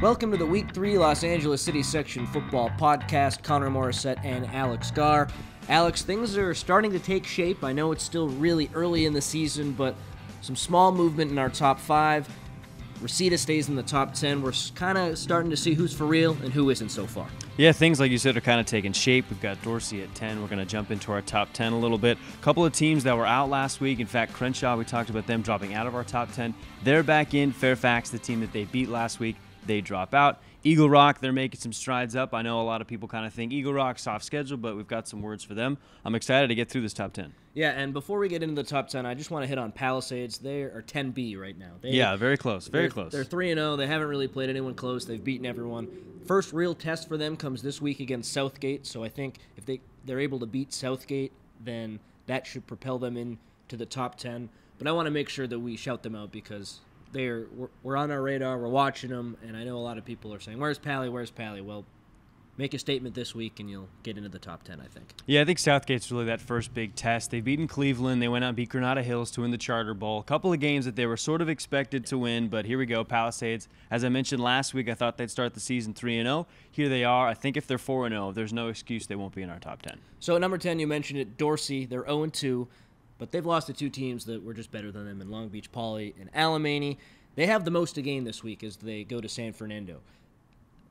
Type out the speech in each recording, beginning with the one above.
Welcome to the Week 3 Los Angeles City Section Football Podcast. Connor Morissette and Alex Garr. Alex, things are starting to take shape. I know it's still really early in the season, but some small movement in our top 5. Reseda stays in the top 10. We're kind of starting to see who's for real and who isn't so far. Yeah, things like you said are kind of taking shape. We've got Dorsey at 10. We're going to jump into our top 10 a little bit. A couple of teams that were out last week. In fact, Crenshaw, we talked about them dropping out of our top 10. They're back in. Fairfax, the team that they beat last week, they drop out. Eagle Rock, they're making some strides up. I know a lot of people kind of think Eagle Rock, soft schedule, but we've got some words for them. I'm excited to get through this top 10. Yeah, and before we get into the top 10, I just want to hit on Palisades. They are 10B right now. Yeah, very close, very close. They're 3-0. They haven't really played anyone close. They've beaten everyone. First real test for them comes this week against Southgate, so I think if they're able to beat Southgate, then that should propel them into the top 10. But I want to make sure that we shout them out because we're on our radar, we're watching them, and I know a lot of people are saying, where's Pally? Well, make a statement this week and you'll get into the top 10, I think. Yeah, I think Southgate's really that first big test. They've beaten Cleveland. They went out and beat Granada Hills to win the Charter Bowl. A couple of games that they were sort of expected to win, but here we go, Palisades. As I mentioned last week, I thought they'd start the season 3-0. Here they are. I think if they're 4-0, there's no excuse they won't be in our top 10. So at number 10, you mentioned it, Dorsey. They're 0-2. But they've lost to two teams that were just better than them in Long Beach Poly and Alemany. They have the most to gain this week as they go to San Fernando.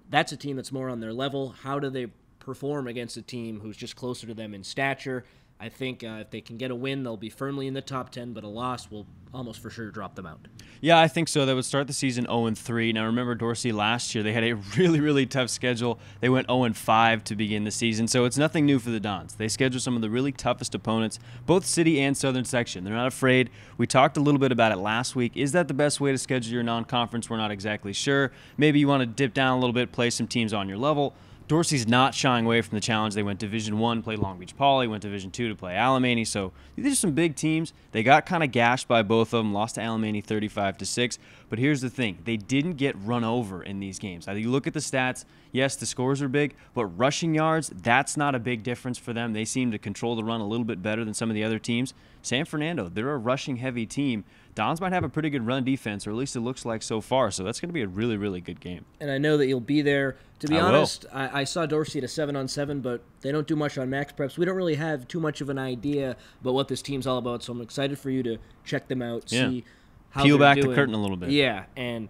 That's a team that's more on their level. How do they perform against a team who's just closer to them in stature? I think if they can get a win, they'll be firmly in the top 10, but a loss will almost for sure drop them out. Yeah, I think so. They would start the season 0-3. Now, remember Dorsey last year, they had a really, really tough schedule. They went 0-5 to begin the season, so it's nothing new for the Dons. They schedule some of the really toughest opponents, both city and southern section. They're not afraid. We talked a little bit about it last week. Is that the best way to schedule your non-conference? We're not exactly sure. Maybe you want to dip down a little bit, play some teams on your level. Dorsey's not shying away from the challenge. They went Division I, played Long Beach Poly, went Division II to play Alemany. So these are some big teams. They got kind of gashed by both of them, lost to Alemany 35-6. But here's the thing. They didn't get run over in these games. Now, you look at the stats, yes, the scores are big, but rushing yards, that's not a big difference for them. They seem to control the run a little bit better than some of the other teams. San Fernando, they're a rushing-heavy team. Dons might have a pretty good run defense, or at least it looks like so far. So that's going to be a really, really good game. And I know that you'll be there. To be honest, I saw Dorsey at a 7-on-7, but they don't do much on Max Preps. We don't really have too much of an idea about what this team's all about, so I'm excited for you to check them out, see how Peel they're back doing. the curtain a little bit. Yeah, and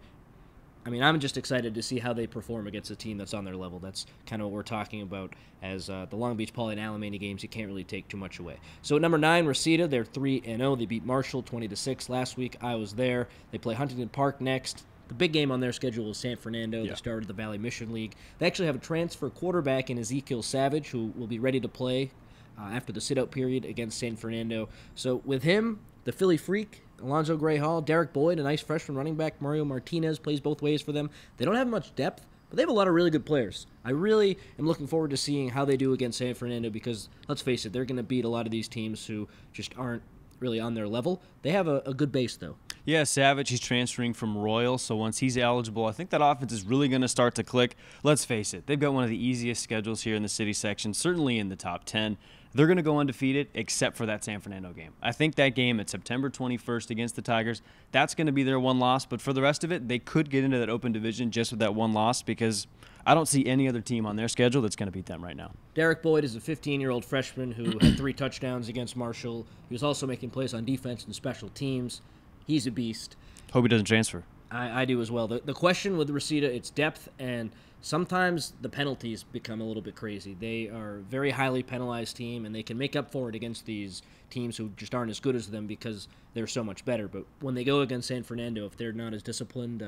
I mean, I'm just excited to see how they perform against a team that's on their level. That's kind of what we're talking about as the Long Beach Poly and Alemany games. You can't really take too much away. So at number 9, Reseda, they're 3-0. They beat Marshall 20-6 last week. I was there. They play Huntington Park next. The big game on their schedule is San Fernando, the start of the Valley Mission League. They actually have a transfer quarterback in Ezekiel Savage who will be ready to play after the sit-out period against San Fernando. So with him, the Philly Freak, Alonzo Gray Hall, Derek Boyd, a nice freshman running back, Mario Martinez plays both ways for them. They don't have much depth, but they have a lot of really good players. I really am looking forward to seeing how they do against San Fernando because, let's face it, they're going to beat a lot of these teams who just aren't really on their level. They have a good base, though. Yeah, Savage, he's transferring from Royal, so once he's eligible, I think that offense is really going to start to click. Let's face it, they've got one of the easiest schedules here in the city section, certainly in the top 10. They're going to go undefeated except for that San Fernando game. I think that game at September 21st against the Tigers, that's going to be their one loss. But for the rest of it, they could get into that open division just with that one loss because I don't see any other team on their schedule that's going to beat them right now. Derek Boyd is a 15-year-old freshman who had 3 touchdowns against Marshall. He was also making plays on defense and special teams. He's a beast. Hope he doesn't transfer. I do as well. The question with Reseda, it's depth, and sometimes the penalties become a little bit crazy. They are a very highly penalized team, and they can make up for it against these teams who just aren't as good as them because they're so much better. But when they go against San Fernando, if they're not as disciplined,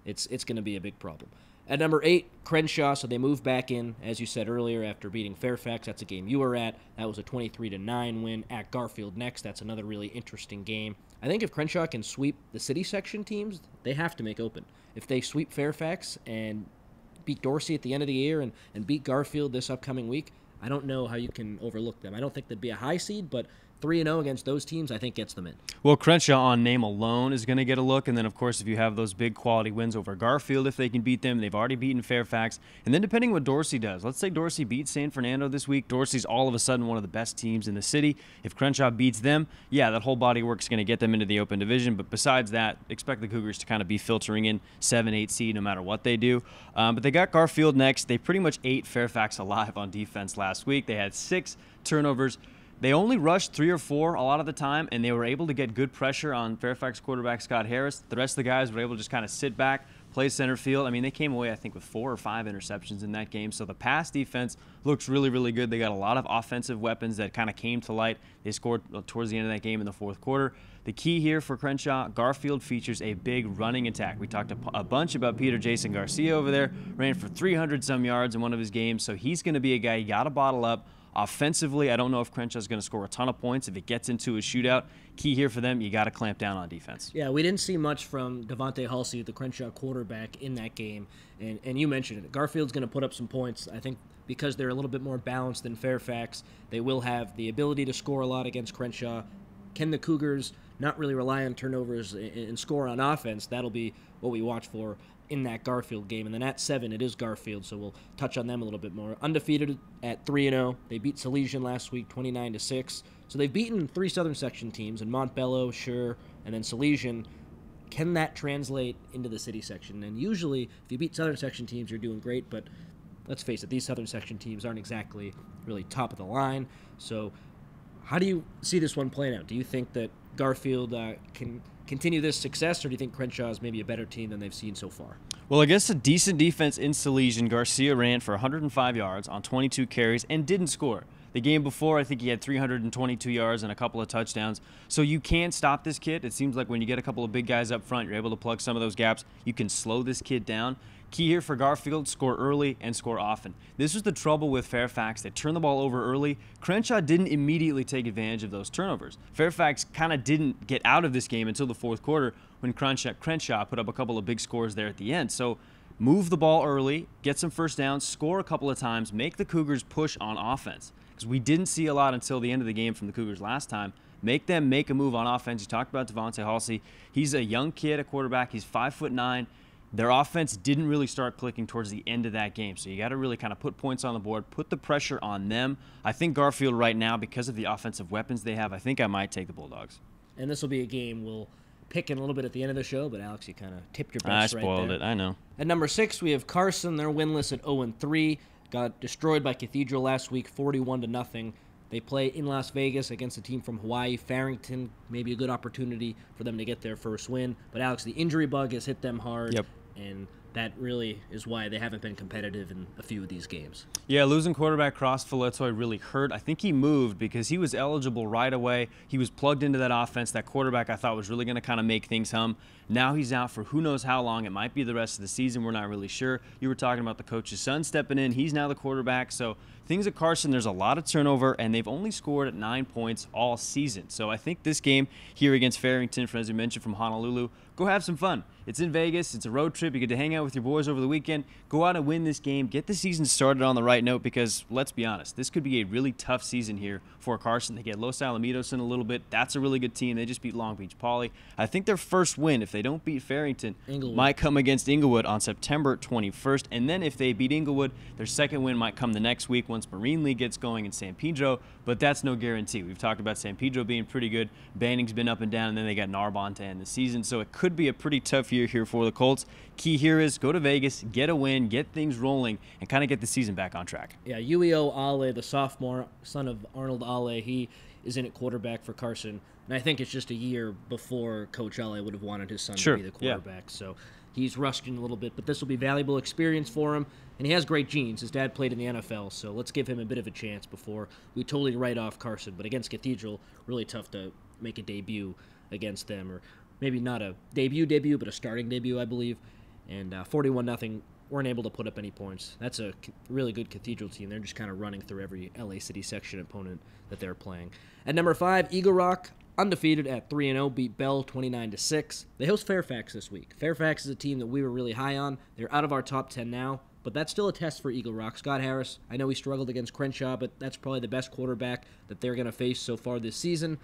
it's going to be a big problem. At number 8, Crenshaw, so they move back in, as you said earlier, after beating Fairfax. That's a game you were at. That was a 23-9 win. At Garfield next, that's another really interesting game. I think if Crenshaw can sweep the city section teams, they have to make open. If they sweep Fairfax and beat Dorsey at the end of the year and beat Garfield this upcoming week, I don't know how you can overlook them. I don't think they'd be a high seed, but 3-0 against those teams, I think gets them in. Well, Crenshaw on name alone is going to get a look. And then, of course, if you have those big quality wins over Garfield, if they can beat them, they've already beaten Fairfax. And then depending what Dorsey does, let's say Dorsey beats San Fernando this week. Dorsey's all of a sudden one of the best teams in the city. If Crenshaw beats them, yeah, that whole body of work is going to get them into the Open Division. But besides that, expect the Cougars to kind of be filtering in 7-8 seed no matter what they do. But they got Garfield next. They pretty much ate Fairfax alive on defense last week. They had 6 turnovers. They only rushed 3 or 4 a lot of the time, and they were able to get good pressure on Fairfax quarterback Scott Harris. The rest of the guys were able to just kind of sit back, play center field. I mean, they came away, I think, with 4 or 5 interceptions in that game. So the pass defense looks really, really good. They got a lot of offensive weapons that kind of came to light. They scored towards the end of that game in the fourth quarter. The key here for Crenshaw, Garfield features a big running attack. We talked a bunch about Peter Jason Garcia over there. Ran for 300-some yards in one of his games. So he's going to be a guy you got to bottle up. Offensively, I don't know if Crenshaw's going to score a ton of points if it gets into a shootout. Key here for them, you got to clamp down on defense. Yeah, we didn't see much from Devontae Halsey, the Crenshaw quarterback, in that game. And you mentioned it. Garfield's going to put up some points. I think because they're a little bit more balanced than Fairfax, they will have the ability to score a lot against Crenshaw. Can the Cougars not really rely on turnovers and score on offense? That'll be what we watch for in that Garfield game. And then at 7, it is Garfield, so we'll touch on them a little bit more. Undefeated at 3-0. They beat Salesian last week 29-6. So they've beaten 3 Southern Section teams, and Montbello, Sure, and then Salesian. Can that translate into the city section? And usually, if you beat Southern Section teams, you're doing great, but let's face it, these Southern Section teams aren't exactly really top of the line. So how do you see this one playing out? Do you think that Garfield can continue this success, or do you think Crenshaw is maybe a better team than they've seen so far? Well, against a decent defense in Salesian, Garcia ran for 105 yards on 22 carries and didn't score. The game before, I think he had 322 yards and a couple of touchdowns. So you can stop this kid. It seems like when you get a couple of big guys up front, you're able to plug some of those gaps. You can slow this kid down. Key here for Garfield, score early and score often. This was the trouble with Fairfax. They turned the ball over early. Crenshaw didn't immediately take advantage of those turnovers. Fairfax kind of didn't get out of this game until the fourth quarter when Crenshaw put up a couple of big scores there at the end. So move the ball early, get some first downs, score a couple of times, make the Cougars push on offense. Because we didn't see a lot until the end of the game from the Cougars last time. Make them make a move on offense. You talked about Devontae Halsey. He's a young kid at quarterback. He's 5'9". Their offense didn't really start clicking towards the end of that game. So you got to really kind of put points on the board, put the pressure on them. I think Garfield right now, because of the offensive weapons they have, I think I might take the Bulldogs. And this will be a game we'll pick in a little bit at the end of the show, but Alex, you kind of tipped your bets I right spoiled there. it, I know. At number 6, we have Carson. They're winless at 0-3. Got destroyed by Cathedral last week, 41-0. They play in Las Vegas against a team from Hawaii. Farrington, maybe a good opportunity for them to get their first win. But Alex, the injury bug has hit them hard. Yep. And that really is why they haven't been competitive in a few of these games. Yeah, losing quarterback Cross Filetoy really hurt. I think he moved because he was eligible right away. He was plugged into that offense. That quarterback I thought was really going to kind of make things hum. Now he's out for who knows how long. It might be the rest of the season. We're not really sure. You were talking about the coach's son stepping in. He's now the quarterback. So things at Carson, there's a lot of turnover, and they've only scored at 9 points all season. So I think this game here against Farrington, as you mentioned, from Honolulu, go have some fun. It's in Vegas. It's a road trip. You get to hang out with your boys over the weekend. Go out and win this game. Get the season started on the right note because, let's be honest, this could be a really tough season here for Carson. They get Los Alamitos in a little bit. That's a really good team. They just beat Long Beach Poly. I think their first win, if they don't beat Farrington, might come against Inglewood on September 21st. And then if they beat Inglewood, their second win might come the next week once Marine League gets going in San Pedro. But that's no guarantee. We've talked about San Pedro being pretty good. Banning's been up and down, and then they got Narbonne to end the season. So it could be a pretty tough year here for the Colts. Key here is go to Vegas, get a win, get things rolling, and kind of get the season back on track. Yeah, Ueo Ale, the sophomore, son of Arnold Ale, he is in at quarterback for Carson. And I think it's just a year before Coach Ale would have wanted his son to be the quarterback. Yeah. So he's rusting a little bit, but this will be valuable experience for him. And he has great genes. His dad played in the NFL, so let's give him a bit of a chance before we totally write off Carson. But against Cathedral, really tough to make a debut against them, or maybe not a debut, but a starting debut, I believe. And 41-0, weren't able to put up any points. That's a really good Cathedral team. They're just kind of running through every LA City section opponent that they're playing. At number 5, Eagle Rock, undefeated at 3-0, beat Bell 29-6. They host Fairfax this week. Fairfax is a team that we were really high on. They're out of our top 10 now. but that's still a test for Eagle Rock. Scott Harris, I know he struggled against Crenshaw, but that's probably the best quarterback that they're going to face so far this season.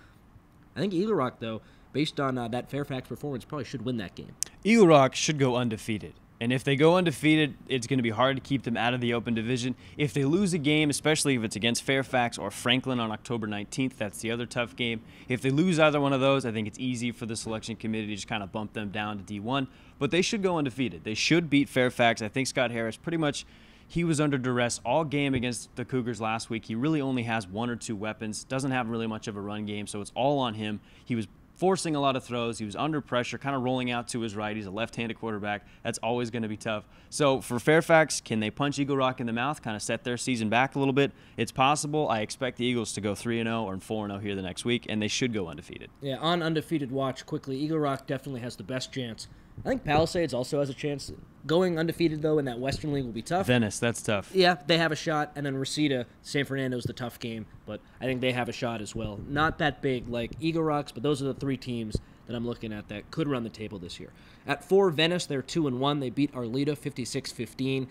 I think Eagle Rock, though, based on that Fairfax performance, probably should win that game. Eagle Rock should go undefeated. And if they go undefeated, it's going to be hard to keep them out of the Open Division. If they lose a game, especially if it's against Fairfax or Franklin on October 19th, that's the other tough game. If they lose either one of those, I think it's easy for the selection committee to just kind of bump them down to D1. But they should go undefeated. They should beat Fairfax. I think Scott Harris pretty much, he was under duress all game against the Cougars last week. He really only has one or two weapons, doesn't have really much of a run game, so it's all on him. He was forcing a lot of throws. He was under pressure, kind of rolling out to his right. He's a left-handed quarterback. That's always going to be tough. So for Fairfax, can they punch Eagle Rock in the mouth, kind of set their season back a little bit? It's possible. I expect the Eagles to go 3-0 or 4-0 here the next week, and they should go undefeated. Yeah, on undefeated watch quickly, Eagle Rock definitely has the best chance. I think Palisades also has a chance. Going undefeated, though, in that Western League will be tough. Venice, that's tough. Yeah, they have a shot. And then Reseda, San Fernando's the tough game, but I think they have a shot as well. Not that big like Eagle Rocks, but those are the three teams that I'm looking at that could run the table this year. At 4, Venice, they're 2-1. They beat Arleta 56-15,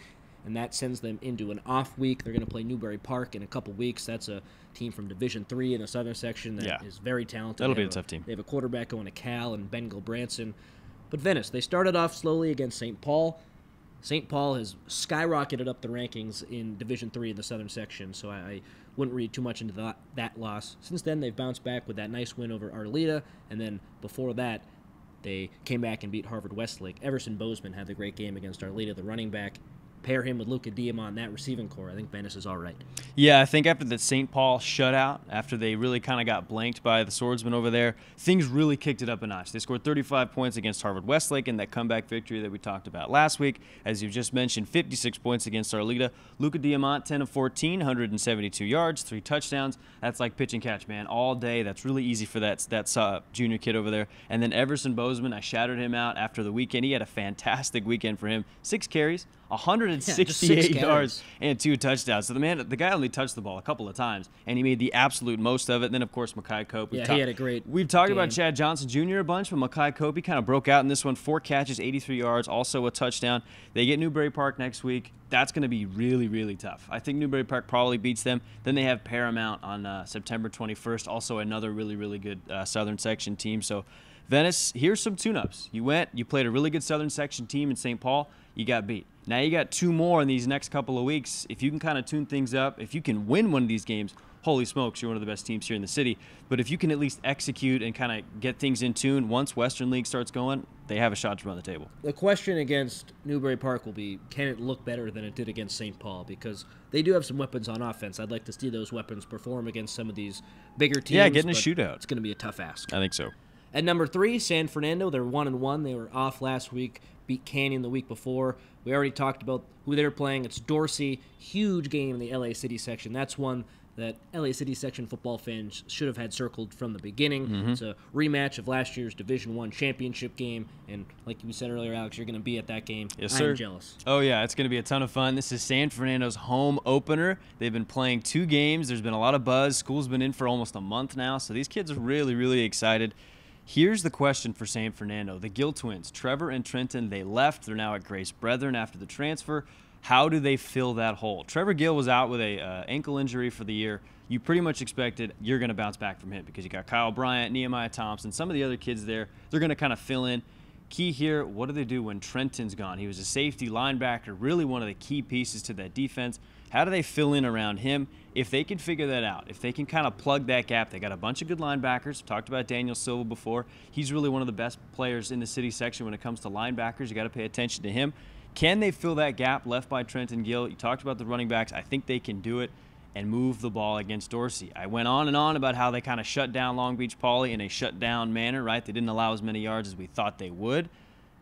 and that sends them into an off week. They're going to play Newbury Park in a couple weeks. That's a team from Division III in the Southern Section that is very talented. That'll be a tough team. They have a quarterback going to Cal and Ben Gilbranson. But Venice, they started off slowly against St. Paul. St. Paul has skyrocketed up the rankings in Division III in the Southern Section, so I wouldn't read too much into that loss. Since then, they've bounced back with that nice win over Arleta, and then before that, they came back and beat Harvard Westlake. Everson Bozeman had the great game against Arleta, the running back. Pair him with Luca Diamant in that receiving core. I think Venice is all right. Yeah, I think after the St. Paul shutout, after they really kind of got blanked by the Swordsmen over there, things really kicked it up a notch. They scored 35 points against Harvard Westlake in that comeback victory that we talked about last week. As you just mentioned, 56 points against Arleta. Luca Diamant, 10 of 14, 172 yards, 3 touchdowns. That's like pitch and catch, man, all day. That's really easy for that junior kid over there. And then Everson Bozeman, I shouted him out after the weekend. He had a fantastic weekend for him. 6 carries. 168 yards and 2 touchdowns. So the guy only touched the ball a couple of times, and he made the absolute most of it. And then, of course, Makai Cope. He had a great We've talked game. about Chad Johnson Jr. a bunch, but Makai Cope, he kind of broke out in this one. 4 catches, 83 yards, also a touchdown. They get Newbury Park next week. That's going to be really, really tough. I think Newbury Park probably beats them. Then they have Paramount on September 21st, also another really, really good Southern Section team. So Venice, here's some tune-ups. You played a really good Southern Section team in St. Paul. You got beat. Now you got 2 more in these next couple of weeks. If you can kind of tune things up, if you can win one of these games, holy smokes, you're one of the best teams here in the city. But if you can at least execute and kind of get things in tune, once Western League starts going, they have a shot to run the table. The question against Newbury Park will be, can it look better than it did against St. Paul? Because they do have some weapons on offense. I'd like to see those weapons perform against some of these bigger teams. Yeah, get in a shootout. It's going to be a tough ask. I think so. At number 3, San Fernando. They're 1-1. They were off last week, beat Canyon the week before. We already talked about who they're playing. It's Dorsey. Huge game in the LA City section. That's one that LA City section football fans should have had circled from the beginning. Mm-hmm. It's a rematch of last year's Division I championship game. And like you said earlier, Alex, you're going to be at that game. Yes, sir. I'm jealous. Oh, yeah, it's going to be a ton of fun. This is San Fernando's home opener. They've been playing 2 games. There's been a lot of buzz. School's been in for almost a month now, so these kids are really, really excited. Here's the question for San Fernando. The Gill twins, Trevor and Trenton, they left. They're now at Grace Brethren after the transfer. How do they fill that hole? Trevor Gill was out with a ankle injury for the year. You pretty much expected you're going to bounce back from him because you got Kyle Bryant, Nehemiah Thompson, some of the other kids there. They're going to kind of fill in. Key here, what do they do when Trenton's gone? He was a safety linebacker, really one of the key pieces to that defense. How do they fill in around him? If they can figure that out, if they can kind of plug that gap, they got a bunch of good linebackers. Talked about Daniel Silva before. He's really one of the best players in the city section when it comes to linebackers. You got to pay attention to him. Can they fill that gap left by Trenton Gill? You talked about the running backs. I think they can do it and move the ball against Dorsey. I went on and on about how they kind of shut down Long Beach Poly in a shut-down manner, right? They didn't allow as many yards as we thought they would.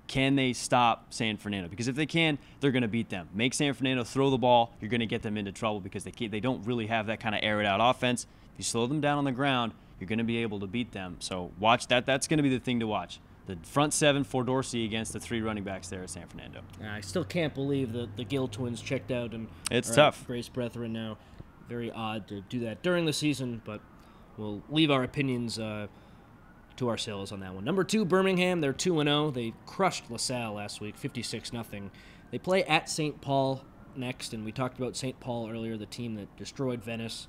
Can they stop San Fernando? Because if they can, they're going to beat them. Make San Fernando throw the ball, you're going to get them into trouble because they don't really have that kind of air-it-out offense. If you slow them down on the ground, you're going to be able to beat them. So watch that. That's going to be the thing to watch. The front 7 for Dorsey against the 3 running backs there at San Fernando. I still can't believe that the Gill twins checked out and it's tough. Grace Brethren now. Very odd to do that during the season, but we'll leave our opinions to ourselves on that one. Number 2, Birmingham. They're 2-0. They crushed LaSalle last week, 56-0. They play at St. Paul next, and we talked about St. Paul earlier, the team that destroyed Venice.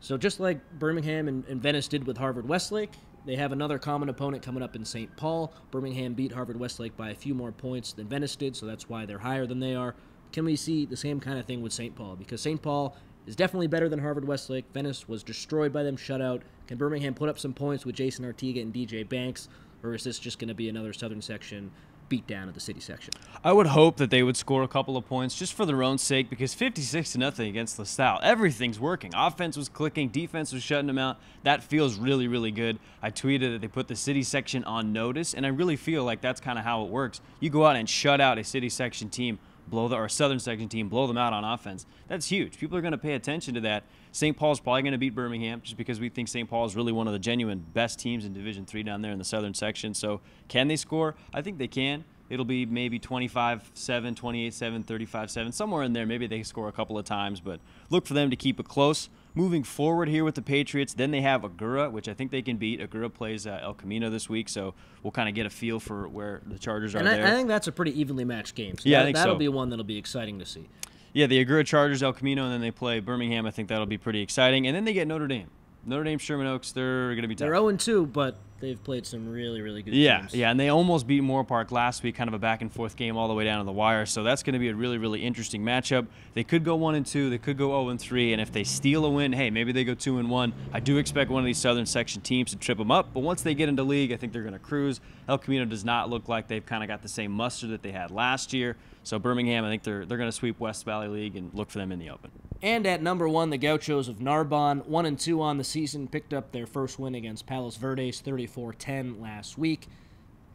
So just like Birmingham and Venice did with Harvard Westlake, they have another common opponent coming up in St. Paul. Birmingham beat Harvard Westlake by a few more points than Venice did, so that's why they're higher than they are. Can we see the same kind of thing with St. Paul? Because St. Paul is definitely better than Harvard Westlake. Venice was destroyed by them, shutout. Can Birmingham put up some points with Jason Artiga and DJ Banks, or is this just going to be another Southern Section beat down of the City Section? I would hope that they would score a couple of points just for their own sake, because 56-0 against LaSalle, everything's working. Offense was clicking, defense was shutting them out. That feels really, really good. I tweeted that they put the City Section on notice, and I really feel like that's kind of how it works. You go out and shut out a City Section team, or a Southern Section team, blow them out on offense. That's huge. People are going to pay attention to that. St. Paul's probably going to beat Birmingham just because we think St. Paul is really one of the genuine best teams in Division III down there in the Southern Section. So can they score? I think they can. It'll be maybe 25-7, 28-7, 35-7, somewhere in there. Maybe they score a couple of times, but look for them to keep it close. Moving forward here with the Patriots, then they have Agoura, which I think they can beat. Agoura plays El Camino this week, so we'll kind of get a feel for where the Chargers are there. I think that's a pretty evenly matched game. So yeah, I think that'll so. be one that'll be exciting to see. Yeah, the Agoura Chargers, El Camino, and then they play Birmingham. I think that'll be pretty exciting. And then they get Notre Dame. Notre Dame, Sherman Oaks, they're going to be tough. They're 0-2, but they've played some really, really good teams. Yeah, and they almost beat Moore Park last week, kind of a back-and-forth game all the way down to the wire. So that's going to be a really, really interesting matchup. They could go 1-2, they could go 0-3, and if they steal a win, hey, maybe they go 2-1. I do expect one of these Southern Section teams to trip them up, but once they get into league, I think they're going to cruise. El Camino does not look like they've kind of got the same muster that they had last year. So Birmingham, I think they're going to sweep West Valley League and look for them in the open. And at number 1, the Gauchos of Narbonne, 1-2 on the season, picked up their first win against Palos Verdes, 34-10 last week.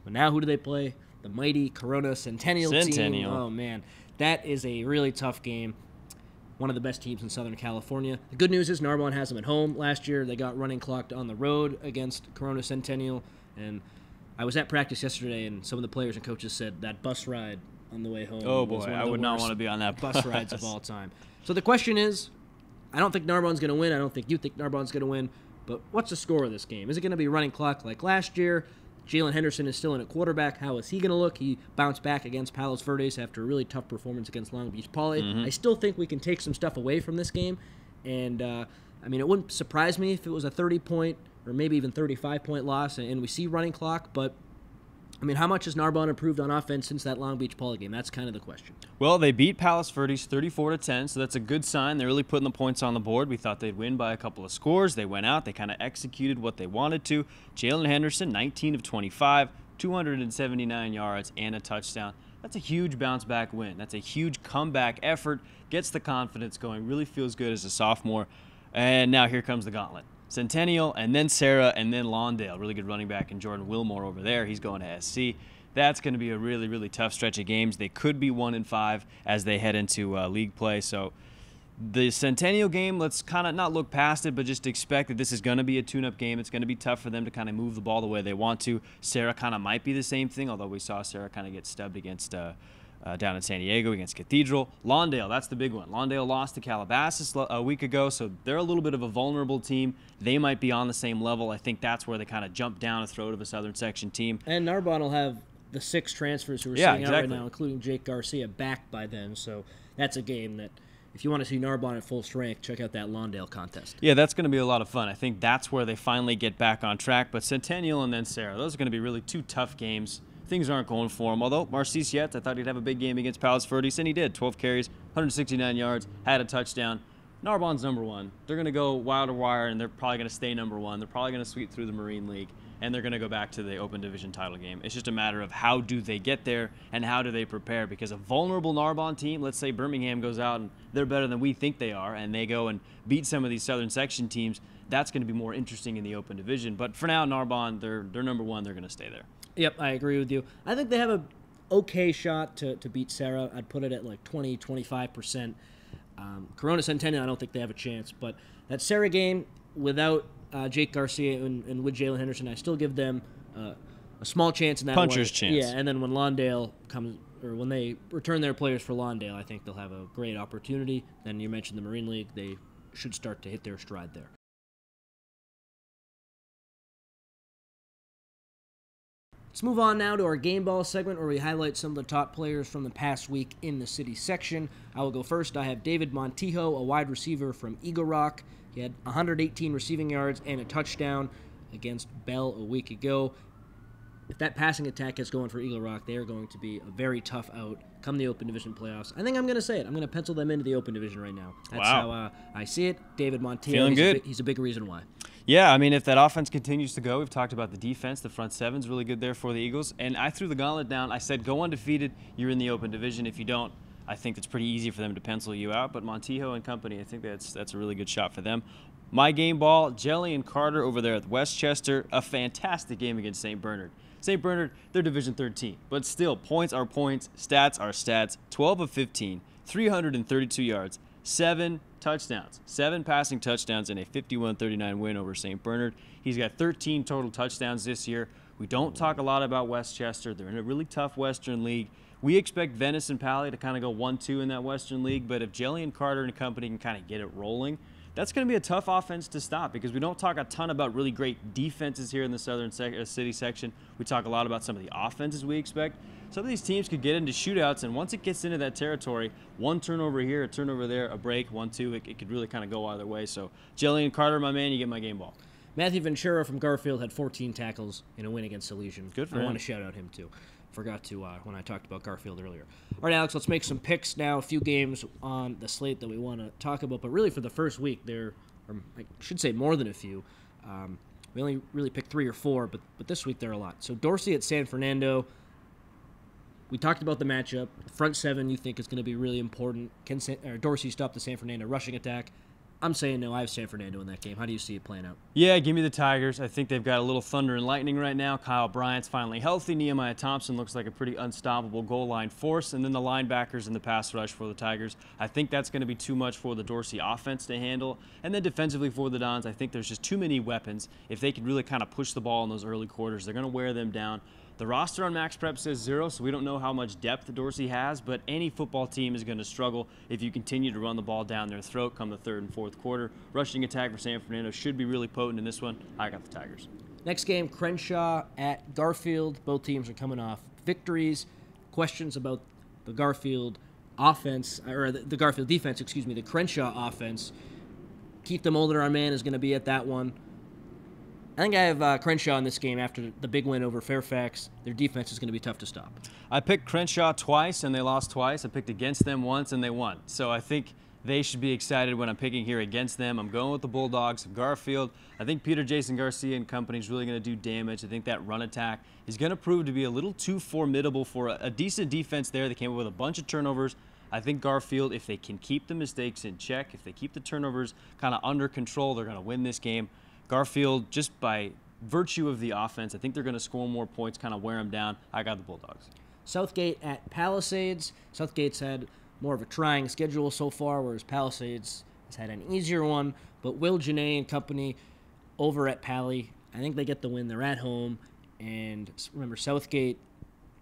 But now who do they play? The mighty Corona Centennial team. Oh, man. That is a really tough game. One of the best teams in Southern California. The good news is Narbonne has them at home. Last year they got running clocked on the road against Corona Centennial. And I was at practice yesterday, and some of the players and coaches said that bus ride on the way home. Oh, boy, I would not want to be on that bus rides of all time. So the question is, I don't think Narbonne's going to win. I don't think you think Narbonne's going to win. But what's the score of this game? Is it going to be running clock like last year? Jalen Henderson is still in at quarterback. How is he going to look? He bounced back against Palos Verdes after a really tough performance against Long Beach Poly. I still think we can take some stuff away from this game. And, I mean, it wouldn't surprise me if it was a 30-point or maybe even 35-point loss and we see running clock. But, I mean, how much has Narbonne improved on offense since that Long Beach Poly game? That's kind of the question. Well, they beat Palos Verdes 34-10, so that's a good sign. They're really putting the points on the board. We thought they'd win by a couple of scores. They went out. They kind of executed what they wanted to. Jalen Henderson, 19 of 25, 279 yards, and a touchdown. That's a huge bounce-back win. That's a huge comeback effort. Gets the confidence going. Really feels good as a sophomore. And now here comes the gauntlet. Centennial, and then Sarah, and then Lawndale. Really good running back, and Jordan Wilmore over there. He's going to SC. That's going to be a really, really tough stretch of games. They could be 1-5 as they head into league play. So the Centennial game, let's kind of not look past it, but just expect that this is going to be a tune-up game. It's going to be tough for them to kind of move the ball the way they want to. Sarah kind of might be the same thing, although we saw Sarah kind of get stubbed against down in San Diego against Cathedral. Lawndale, that's the big one. Lawndale lost to Calabasas a week ago, so they're a little bit of a vulnerable team. They might be on the same level. I think that's where they kind of jump down the throat of a Southern Section team. And Narbonne will have the 6 transfers who are sitting out right now, including Jake Garcia, back by then. So that's a game that, if you want to see Narbonne at full strength, check out that Lawndale contest. Yeah, that's going to be a lot of fun. I think that's where they finally get back on track. But Centennial and then Sarah, those are going to be really 2 tough games. Things aren't going for him. Although Marcis Yetz, I thought he'd have a big game against Palos Verdes, and he did. 12 carries, 169 yards, had a touchdown. Narbonne's number 1. They're going to go wire to wire, and they're probably going to stay number 1. They're probably going to sweep through the Marine League, and they're going to go back to the Open Division title game. It's just a matter of how do they get there and how do they prepare, because a vulnerable Narbonne team, let's say Birmingham goes out and they're better than we think they are, and they go and beat some of these Southern Section teams, that's going to be more interesting in the Open Division. But for now, Narbonne, they're number 1. They're going to stay there. Yep, I agree with you. I think they have a okay shot to beat Sarah. I'd put it at like 20-25%. Corona Centennial, I don't think they have a chance. But that Sarah game, without Jake Garcia and with Jalen Henderson, I still give them a small chance in that Puncher's one. chance. Yeah, and then when Lawndale comes, or when they return their players for Lawndale, I think they'll have a great opportunity. Then you mentioned the Marine League. They should start to hit their stride there. Let's move on now to our game ball segment where we highlight some of the top players from the past week in the city section. I will go first. I have David Montijo, a wide receiver from Eagle Rock. He had 118 receiving yards and a touchdown against Bell a week ago. If that passing attack gets going for Eagle Rock, they are going to be a very tough out come the Open Division playoffs. I think I'm going to say it. I'm going to pencil them into the Open Division right now. That's how I see it. David Montijo, feeling good. He's a big reason why. Yeah, I mean, if that offense continues to go, we've talked about the defense. The front seven's really good there for the Eagles. And I threw the gauntlet down. I said, go undefeated. You're in the Open Division. If you don't, I think it's pretty easy for them to pencil you out. But Montijo and company, I think that's a really good shot for them. My game ball, Jelly and Carter over there at Westchester. A fantastic game against St. Bernard. St. Bernard, they're Division 13. But still, points are points. Stats are stats. 12 of 15, 332 yards, 7 touchdowns, 7 passing touchdowns, and a 51-39 win over St. Bernard. He's got 13 total touchdowns this year. We don't talk a lot about Westchester. They're in a really tough Western League. We expect Venice and Pally to kind of go 1-2 in that Western League, but if Jelly and Carter and company can kind of get it rolling, that's going to be a tough offense to stop because we don't talk a ton about really great defenses here in the Southern City section. We talk a lot about some of the offenses we expect. Some of these teams could get into shootouts, and once it gets into that territory, one turnover here, a turnover there, a break, 1-2, it could really kind of go either way. So Jelly and Carter, my man, you get my game ball. Matthew Ventura from Garfield had 14 tackles in a win against Elysian. Good for him. I want to shout out him, too. Forgot to when I talked about Garfield earlier. All right, Alex, let's make some picks now. A few games on the slate that we want to talk about, but really for the first week, or I should say more than a few. We only really picked 3 or 4, but this week there are a lot. So Dorsey at San Fernando. We talked about the matchup. Front 7 you think is going to be really important. Can Dorsey stop the San Fernando rushing attack? I'm saying no. I have San Fernando in that game. How do you see it playing out? Yeah, give me the Tigers. I think they've got a little thunder and lightning right now. Kyle Bryant's finally healthy. Nehemiah Thompson looks like a pretty unstoppable goal line force. And then the linebackers and the pass rush for the Tigers. I think that's going to be too much for the Dorsey offense to handle. And then defensively for the Dons, I think there's just too many weapons. If they could really kind of push the ball in those early quarters, they're going to wear them down. The roster on Max Prep says 0, so we don't know how much depth Dorsey has, but any football team is going to struggle if you continue to run the ball down their throat come the 3rd and 4th quarter. Rushing attack for San Fernando should be really potent in this one. I got the Tigers. Next game, Crenshaw at Garfield. Both teams are coming off victories. Questions about the Garfield offense, or the Garfield defense, excuse me, the Crenshaw offense. Keith DeMolder, our man, is going to be at that one. I think I have Crenshaw in this game after the big win over Fairfax. Their defense is going to be tough to stop. I picked Crenshaw twice, and they lost twice. I picked against them once, and they won. So I think they should be excited when I'm picking here against them. I'm going with the Bulldogs of Garfield. I think Peter Jason Garcia and company is really going to do damage. I think that run attack is going to prove to be a little too formidable for a decent defense there. They came up with a bunch of turnovers. I think Garfield, if they can keep the mistakes in check, if they keep the turnovers kind of under control, they're going to win this game. Garfield, just by virtue of the offense, I think they're going to score more points, kind of wear them down. I got the Bulldogs. Southgate at Palisades. Southgate's had more of a trying schedule so far, whereas Palisades has had an easier one. But Will Janae and company over at Pally, I think they get the win. They're at home. And remember, Southgate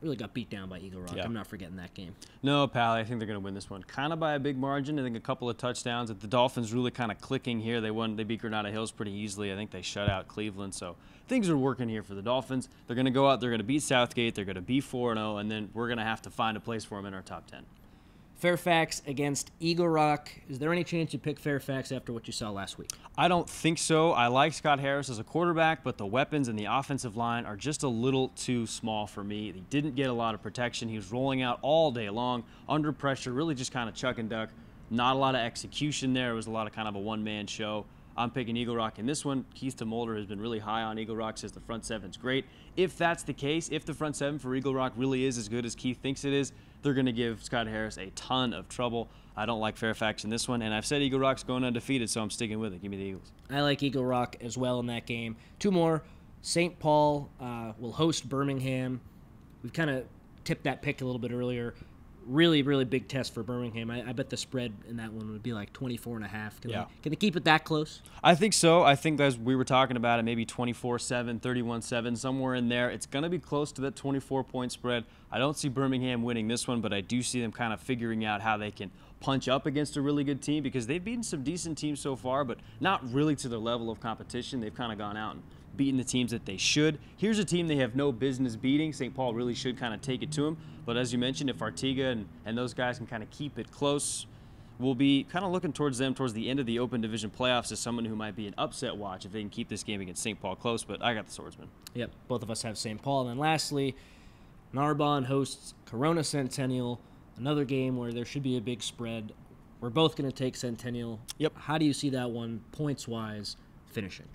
really got beat down by Eagle Rock. Yeah. I'm not forgetting that game. No, Pally, I think they're going to win this one. Kind of by a big margin. I think a couple of touchdowns. The Dolphins really kind of clicking here. They beat Granada Hills pretty easily. I think they shut out Cleveland. So things are working here for the Dolphins. They're going to go out. They're going to beat Southgate. They're going to be 4-0. And then we're going to have to find a place for them in our top 10. Fairfax against Eagle Rock. Is there any chance you pick Fairfax after what you saw last week? I don't think so. I like Scott Harris as a quarterback, but the weapons in the offensive line are just a little too small for me. He didn't get a lot of protection. He was rolling out all day long, under pressure, really just kind of chuck and duck. Not a lot of execution there. It was a lot of kind of a one-man show. I'm picking Eagle Rock in this one. Keith DeMolder has been really high on Eagle Rock, says the front seven's great. If that's the case, if the front seven for Eagle Rock really is as good as Keith thinks it is, they're going to give Scott Harris a ton of trouble. I don't like Fairfax in this one, and I've said Eagle Rock's going undefeated, so I'm sticking with it. Give me the Eagles. I like Eagle Rock as well in that game. 2 more. St. Paul will host Birmingham. We've kind of tipped that pick a little bit earlier. Really, really big test for Birmingham. I bet the spread in that one would be like 24.5. Can they keep it that close? I think so. I think as we were talking about it, maybe 24-7, 31-7, somewhere in there. It's going to be close to that 24-point spread. I don't see Birmingham winning this one, but I do see them kind of figuring out how they can punch up against a really good team because they've beaten some decent teams so far, but not really to their level of competition. They've kind of gone out and beating the teams that they should. Here's a team they have no business beating. St. Paul really should kind of take it to them. But as you mentioned, if Artiga and those guys can kind of keep it close, we'll be kind of looking towards them towards the end of the Open Division playoffs as someone who might be an upset watch if they can keep this game against St. Paul close. But I got the Swordsmen. Yep, both of us have St. Paul. And then lastly, Narbonne hosts Corona Centennial, another game where there should be a big spread. We're both going to take Centennial. Yep. How do you see that one, points-wise, finishing?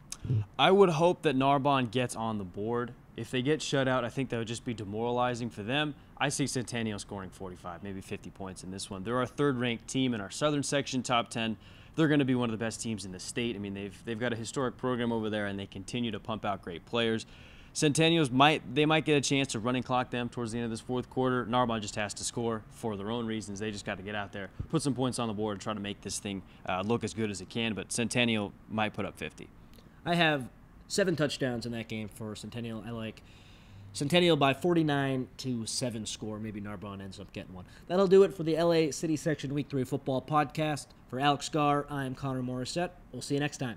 I would hope that Narbonne gets on the board. If they get shut out, I think that would just be demoralizing for them. I see Centennial scoring 45, maybe 50 points in this one. They're our third-ranked team in our Southern Section top 10. They're going to be one of the best teams in the state. I mean, they've got a historic program over there, and they continue to pump out great players. Centennials might get a chance to running clock them towards the end of this fourth quarter. Narbonne just has to score for their own reasons. They just got to get out there, put some points on the board, and try to make this thing look as good as it can. But Centennial might put up 50. I have 7 touchdowns in that game for Centennial. I like Centennial by 49-7 score. Maybe Narbonne ends up getting one. That'll do it for the LA City Section Week 3 Football Podcast. For Alex Garr, I'm Connor Morissette. We'll see you next time.